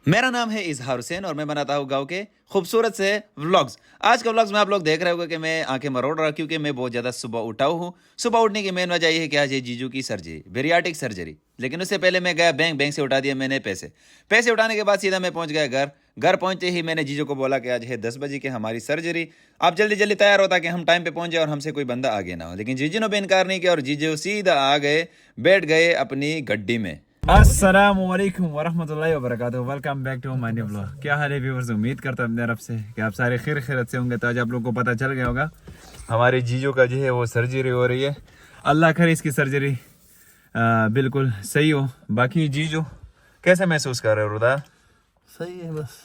मेरा नाम है इजहार हुसैन और मैं बनाता हूँ गांव के खूबसूरत से व्लॉग्स। आज का व्लॉग्स में आप लोग देख रहे होंगे कि मैं आंखें मरोड़ रहा क्योंकि मैं बहुत ज़्यादा सुबह उठा हूँ। सुबह उठने की मेन वजह यह है कि आज है जीजू की सर्जरी, बेरियाटिक सर्जरी। लेकिन उससे पहले मैं गया बैंक से उठा दिया मैंने पैसे उठाने के बाद सीधा मैं पहुँच गया घर पहुँचते ही मैंने जीजू को बोला कि आज है 10 बजे की हमारी सर्जरी, आप जल्दी जल्दी तैयार होता कि हम टाइम पे पहुँच जाए और हमसे कोई बंदा आगे ना हो। लेकिन जीजू ने भी इनकार नहीं किया और जीजू सीधा आ गए, बैठ गए अपनी गड्डी में। अस्सलामुअलैकुम वरहमतुल्लाहि वबरकातुहू। Welcome back to my new vlog. क्या हाल है व्यूअर्स, उम्मीद करता हूँ अपने रब से कि आप सारे खैरियत से होंगे। तो आज आप लोगों को पता चल गया होगा हमारे जीजू का जो है वो सर्जरी हो रही है। अल्लाह करे इसकी सर्जरी बिल्कुल सही हो। बाकी जीजू कैसे महसूस कर रहे हो रुदा? सही है, बस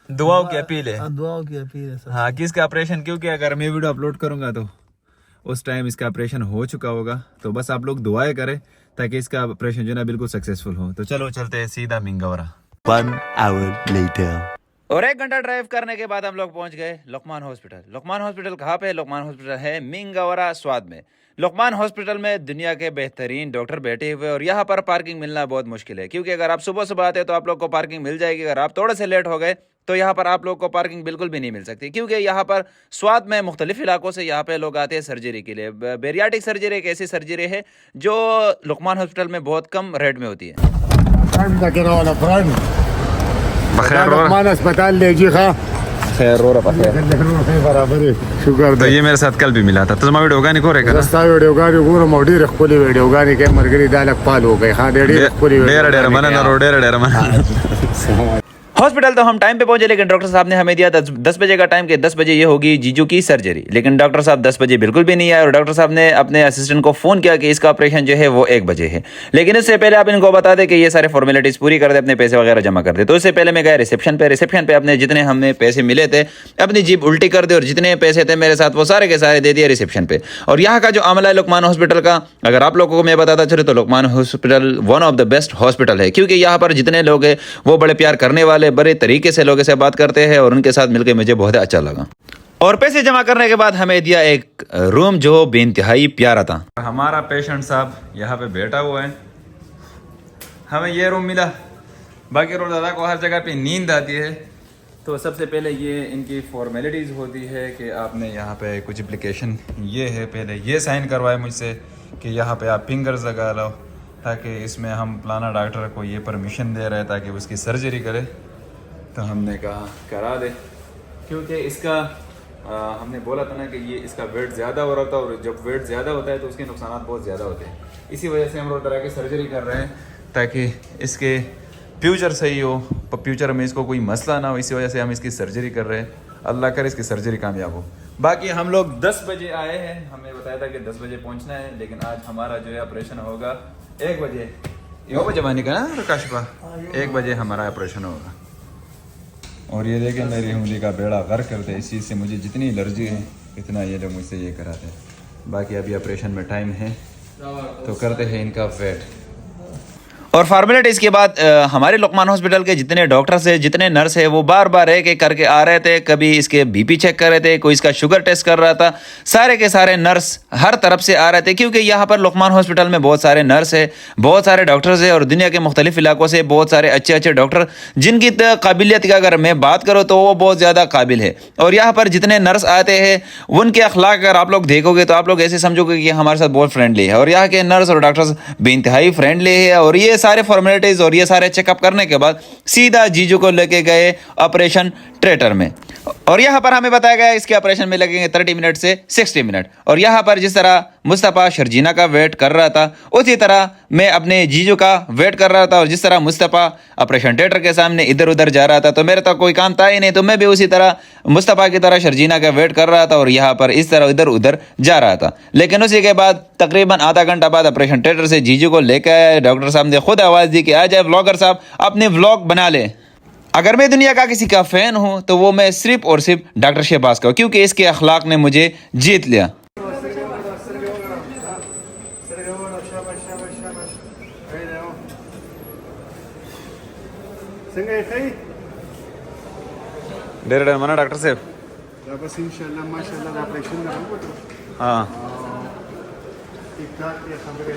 दुआओं की अपील है। दुआओं की अपील है। हाँ, कि इसका ऑपरेशन, क्योंकि अगर मैं वीडियो अपलोड करूंगा तो उस टाइम इसका ऑपरेशन हो चुका होगा। तो बस आप लोग दुआएं करें ताकि इसका ऑपरेशन जो है बिल्कुल सक्सेसफुल हो। तो चलो चलते हैं सीधा मिंगवरा। 1 hour later. और 1 घंटा ड्राइव करने के बाद हम लोग पहुंच गए लुकमान हॉस्पिटल। लुकमान हॉस्पिटल कहाँ पे है? लुकमान हॉस्पिटल है मिंगवरा स्वाद में। लुकमान हॉस्पिटल में दुनिया के बेहतरीन डॉक्टर बैठे हुए और यहाँ पर पार्किंग मिलना बहुत मुश्किल है, क्योंकि अगर आप सुबह सुबह आते तो आप लोग को पार्किंग मिल जाएगी। अगर आप थोड़े से लेट हो गए तो यहाँ पर आप लोग को पार्किंग बिल्कुल भी नहीं मिल सकती, क्योंकि यहाँ पर स्वाद में मुख्तलिफ इलाकों से यहाँ पे लोग आते हैं सर्जरी के लिए। बेरियाटिक सर्जरी एक ऐसी सर्जरी है जो लुकमान हॉस्पिटल में बहुत कम रेट में होती है। लुकमान अस्पताल ले जी खा खैर रो रहा बराबर है। शुक्र तो ये मेरे साथ कल भी मिला था। तो मैं वीडियो गाने को रेखा रस्ता वीडियो गाने गुरु मोडी रखोली वीडियो गाने के मरगरी दालक पाल हो गए। हाँ डेढ़ी रखोली डेरा डेरा मना ना रो डेरा मना। हॉस्पिटल तो हम टाइम पे पहुंचे, लेकिन डॉक्टर साहब ने हमें दिया 10 बजे का टाइम कि 10 बजे ये होगी जीजू की सर्जरी। लेकिन डॉक्टर साहब 10 बजे बिल्कुल भी नहीं आए और डॉक्टर साहब ने अपने असिस्टेंट को फ़ोन किया कि इसका ऑपरेशन जो है वो 1 बजे है। लेकिन इससे पहले आप इनको बता दें कि ये सारे फॉर्मेलिटीज़ पूरी कर दे, अपने पैसे वगैरह जमा कर दे। तो उससे पहले मैं गया रिसेप्शन पे अपने जितने हमें पैसे मिले थे अपनी जीप उल्टी कर दे और जितने पैसे थे मेरे साथ वो सारे के सारे दे दिए रिसेप्शन पे। और यहाँ का जो अमला है लुकमान हॉस्पिटल का, अगर आप लोगों को मैं बताता चलूँ तो Luqman hospital one of the best hospital है, क्योंकि यहाँ पर जितने लोग हैं वो बड़े प्यार करने वाले, बड़े तरीके से लोगों से बात करते हैं और उनके साथ मिलकर मुझे बहुत अच्छा लगा। और पैसे जमा करने के बाद हमें दिया एक रूम जो बेइंतहाई प्यारा था। हमारा पेशेंट साहब यहाँ पे बैठा हुआ है, हमें ये रूम मिला। बाकी रोज दादा को हर जगह पे नींद आती है। तो सबसे पहले ये इनकी फॉर्मेलिटीज़ होती है कि आपने यहाँ पे कुछ एप्लीकेशन ये है, पहले ये साइन करवाए मुझसे कि यहाँ पे आप फिंगर्स लगा लो, ताकि इसमें हम फलाना डॉक्टर को ये परमिशन दे रहे हैं ताकि उसकी सर्जरी करे। तो हमने कहा करा दे, क्योंकि इसका हमने बोला था ना कि ये इसका वेट ज़्यादा हो रहा था और जब वेट ज़्यादा होता है तो उसके नुकसान बहुत ज़्यादा होते हैं। इसी वजह से हम रोज़ तरह की सर्जरी कर रहे हैं ताकि इसके फ्यूचर सही हो, फ्यूचर में इसको कोई मसला ना हो। इसी वजह से हम इसकी सर्जरी कर रहे हैं। अल्लाह करे इसकी सर्जरी कामयाब हो। बाकी हम लोग 10 बजे आए हैं, हमें बताया था कि 10 बजे पहुंचना है, लेकिन आज हमारा जो है ऑपरेशन होगा 1 बजे। 1 बजे मानी का ना काशिफा, 1 बजे हमारा ऑपरेशन होगा। और ये देखें मेरी उंगली का बेड़ा गर्क करते हैं। इस चीज़ से मुझे जितनी एलर्जी है इतना ये लोग मुझसे ये कराते हैं। बाकी अभी ऑपरेशन में टाइम है तो करते हैं इनका वेट। और फॉर्मेलिटीज़ के बाद हमारे लुकमान हॉस्पिटल के जितने डॉक्टर्स है, जितने नर्स है, वो बार बार एक एक करके आ रहे थे। कभी इसके बीपी चेक कर रहे थे, कोई इसका शुगर टेस्ट कर रहा था। सारे के सारे नर्स हर तरफ से आ रहे थे, क्योंकि यहाँ पर लुकमान हॉस्पिटल में बहुत सारे नर्स है, बहुत सारे डॉक्टर्स है और दुनिया के मुख्तलिफ इलाकों से बहुत सारे अच्छे डॉक्टर, जिनकी काबिलियत की अगर मैं बात करूँ तो वो बहुत ज़्यादा काबिल है। और यहाँ पर जितने नर्स आते हैं उनके अखलाक अगर आप लोग देखोगे तो आप लोग ऐसे समझोगे कि हमारे साथ बहुत फ्रेंडली है। और यहाँ के नर्स और डॉक्टर्स बेइंतहाई फ्रेंडली है। और ये सारे फॉर्मेलिटीज और ये सारे चेकअप करने के बाद सीधा जीजू को लेके गए ऑपरेशन थिएटर में। और यहाँ पर हमें बताया गया इसके ऑपरेशन में लगेंगे 30 मिनट से 60 मिनट। और यहाँ पर जिस तरह मुस्तफ़ा शर्जीना का वेट कर रहा था उसी तरह मैं अपने जीजू का वेट कर रहा था। और जिस तरह मुस्तफ़ा ऑपरेशन थिएटर के सामने इधर उधर जा रहा था तो मेरे तो कोई काम था ही नहीं, तो मैं भी उसी तरह मुस्तफ़ा की तरह शर्जीना का वेट कर रहा था और यहाँ पर इस तरह इधर उधर जा रहा था। लेकिन उसी के बाद तकरीबन आधा घंटा बाद ऑपरेशन थिएटर से जीजू को लेकर आए। डॉक्टर साहब ने खुद आवाज़ दी कि आ जाए व्लॉगर साहब, अपने व्लॉग बना ले। अगर मैं दुनिया का किसी का फ़ैन हूँ तो वो मैं सिर्फ और सिर्फ डॉक्टर शहबाज का हूँ, क्योंकि इसके अखलाक ने मुझे जीत लिया। डेढ़ मना डॉक्टर साहब बस इंशाल्लाह माशाल्लाह ऑपरेशन हाँ ठीक ठाक ये खबर है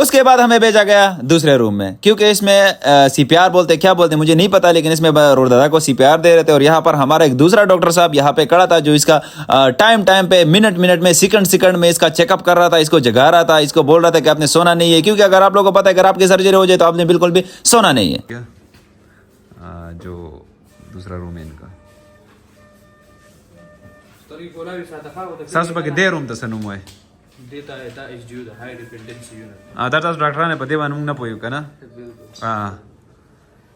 उसके बाद हमें भेजा गया दूसरे रूम में, क्योंकि इसमें सीपीआर बोलते क्या बोलते मुझे नहीं पता, लेकिन इसमें रोरदादा को सीपीआर दे रहे थे। और यहाँ पर हमारा एक दूसरा डॉक्टर साहब यहाँ पे खड़ा था जो इसका टाइम पे मिनट में सेकंड में इसका चेकअप कर रहा था, इसको जगा रहा था, इसको बोल रहा था कि आपने सोना नहीं है, क्योंकि अगर आप लोगों को पता है अगर आपकी सर्जरी हो जाए तो आपने बिल्कुल भी सोना नहीं है। जो दूसरा रूम है इनका दे रूम तसनुम है Data is due the high dependency unit. दादा डॉक्टर ने पदे वानुंग ना पोयो कना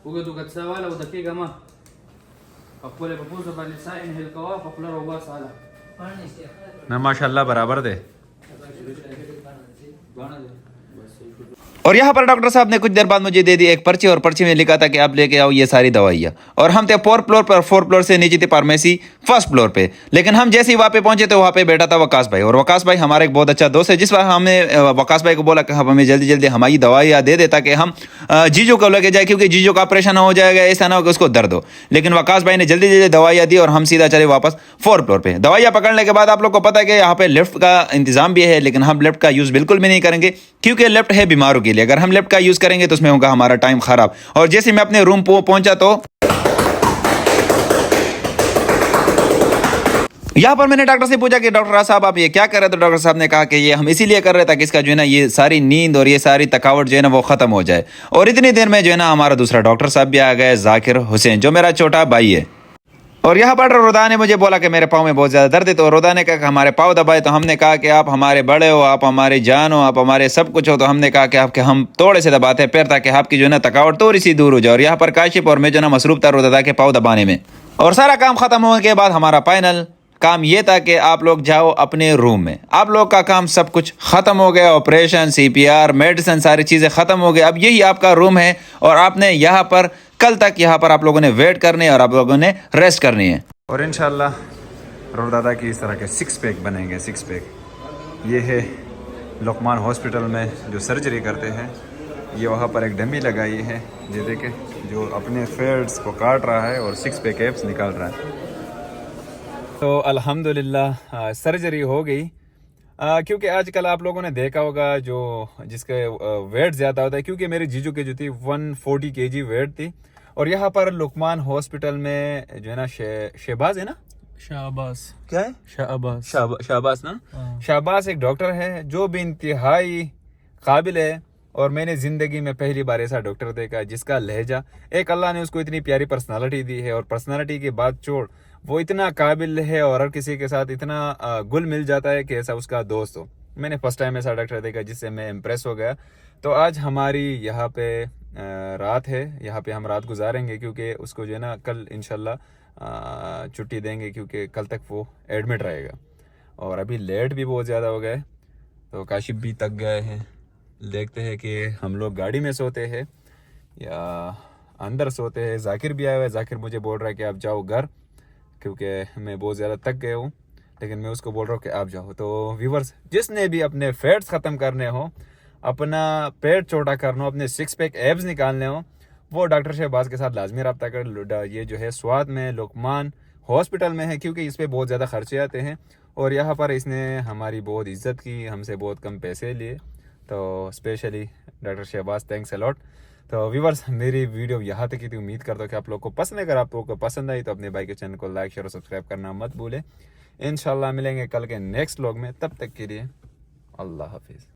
Uga dugat sa wala uda ke gama. Papule papusa bali sa inhale kawa papula roba sala. ना माशाल्लाह बराबर दे। और यहाँ पर डॉक्टर साहब ने कुछ देर बाद मुझे दे दी एक पर्ची, और पर्ची में लिखा था कि आप लेके आओ ये सारी दवाइयाँ। और हम थे 4 फ्लोर से नीचे थी फार्मेसी 1st फ्लोर पे। लेकिन हम जैसे ही वहाँ पे पहुंचे तो वहाँ पे बैठा था वकास भाई, और वकास भाई हमारा एक बहुत अच्छा दोस्त है। जिस बार हमने वकास भाई को बोला कि हमें जल्दी हमारी दवाइयाँ दे दे ताकि हम जीजू को लेके जाए, क्योंकि जीजू का ऑपरेशन हो जाएगा, ऐसा ना हो कि उसको दर्द हो। लेकिन वकास भाई ने जल्दी दवाइयाँ दी और हम सीधा चले वापस 4 फ्लोर पे। दवाइयाँ पकड़ने के बाद आप लोग को पता है कि यहाँ पे लिफ्ट का इंतजाम भी है, लेकिन हम लिफ्ट का यूज़ बिल्कुल भी नहीं करेंगे, क्योंकि लिफ्ट है बीमारों के लिए। अगर हम लिफ्ट का यूज़ करेंगे तो उसमें होगा हमारा टाइम खराब। और जैसे मैं अपने रूम पहुंचा तो यहाँ पर मैंने डॉक्टर से पूछा कि डॉक्टर साहब आप ये क्या कर रहे थे। तो डॉक्टर साहब ने कहा कि ये हम इसीलिए कर रहे थे कि इसका जो है ना ये सारी नींद और ये सारी थकावट जो है ना वो खत्म हो जाए। और इतनी देर में जो है ना हमारा दूसरा डॉक्टर साहब भी आ गए, जाकिर हुसैन, जो मेरा छोटा भाई है। और यहाँ पर रोदा ने मुझे बोला कि मेरे पाँव में बहुत ज़्यादा दर्द है। तो रोदा ने कहा कि हमारे पाँव दबाए। तो हमने कहा कि आप हमारे बड़े हो, आप हमारी जान हो, आप हमारे सब कुछ हो। तो हमने कहा कि आपके हम थोड़े से दबाते हैं पैर ताकि आपकी जो है ना थकावट थोड़ी सी दूर हो जाए। और यहाँ पर काशिफ और मैं जो है ना मसरूफ था रोदा के पाँव दबाने में। और सारा काम ख़त्म होने के बाद हमारा फाइनल काम ये था कि आप लोग जाओ अपने रूम में। आप लोग का काम सब कुछ ख़त्म हो गया, ऑपरेशन, CPR, मेडिसिन, सारी चीज़ें ख़त्म हो गई। अब यही आपका रूम है और आपने यहाँ पर कल तक यहाँ पर आप लोगों ने वेट करनी है और आप लोगों ने रेस्ट करनी है। और इंशाल्लाह रोदादा की इस तरह के 6 पैक बनेंगे। 6 पैक ये है लुकमान हॉस्पिटल में जो सर्जरी करते हैं। ये वहाँ पर एक डमी लगाई है, ये देखे, जो अपने फेड्स को काट रहा है और 6 पैक एप्स निकाल रहा है। तो अल्हम्दुलिल्लाह सर्जरी हो गई, क्योंकि आजकल आप लोगों ने देखा होगा जो जिसके वेट ज़्यादा होता है, क्योंकि मेरी जीजू की जो थी 140 kg वेट थी। और यहाँ पर लुकमान हॉस्पिटल में जो है ना शहबाज है ना, Shabas. क्या है, Shabas. शाहबाज ना, शाहबाज एक डॉक्टर है जो भी इंतहाई काबिल है। और मैंने ज़िंदगी में पहली बार ऐसा डॉक्टर देखा जिसका लहजा, एक अल्लाह ने उसको इतनी प्यारी पर्सनालिटी दी है, और पर्सनालिटी की बात छोड़ वो इतना काबिल है और हर किसी के साथ इतना गुल मिल जाता है कि ऐसा उसका दोस्त हो। मैंने फर्स्ट टाइम ऐसा डॉक्टर देखा जिससे मैं इम्प्रेस हो गया। तो आज हमारी यहाँ पे रात है, यहाँ पे हम रात गुजारेंगे, क्योंकि उसको जो है ना कल इंशाल्लाह छुट्टी देंगे, क्योंकि कल तक वो एडमिट रहेगा। और अभी लेट भी बहुत ज़्यादा हो गए, तो काशिफ भी थक गए हैं। देखते हैं कि हम लोग गाड़ी में सोते हैं या अंदर सोते हैं। जाकिर भी आया हुआ है, जाकिर मुझे बोल रहा है कि आप जाओ घर, क्योंकि मैं बहुत ज़्यादा थक गया हूँ। लेकिन मैं उसको बोल रहा हूँ कि आप जाओ। तो व्यूवर्स, जिसने भी अपने फैट्स ख़त्म करने हो, अपना पेट छोटा करना हो, अपने 6 पैक एब्स निकालने हो, वो डॉक्टर शहबाज के साथ लाजमी रब्ता कर। ये जो है स्वाद में लुकमान हॉस्पिटल में है, क्योंकि इस पर बहुत ज़्यादा खर्चे आते हैं। और यहाँ पर इसने हमारी बहुत इज्जत की, हमसे बहुत कम पैसे लिए। तो specially doctor Shahbaz, thanks a lot. तो व्यूवर्स, मेरी वीडियो यहाँ तक की थी। उम्मीद करता हूँ कि आप लोग को पसंद है। अगर आप लोगों को पसंद आई तो अपने भाई के चैनल को लाइक, शेयर और सब्सक्राइब करना मत भूलें। इंशाल्लाह मिलेंगे कल के नेक्स्ट व्लॉग में। तब तक के लिए अल्लाह हाफिज़।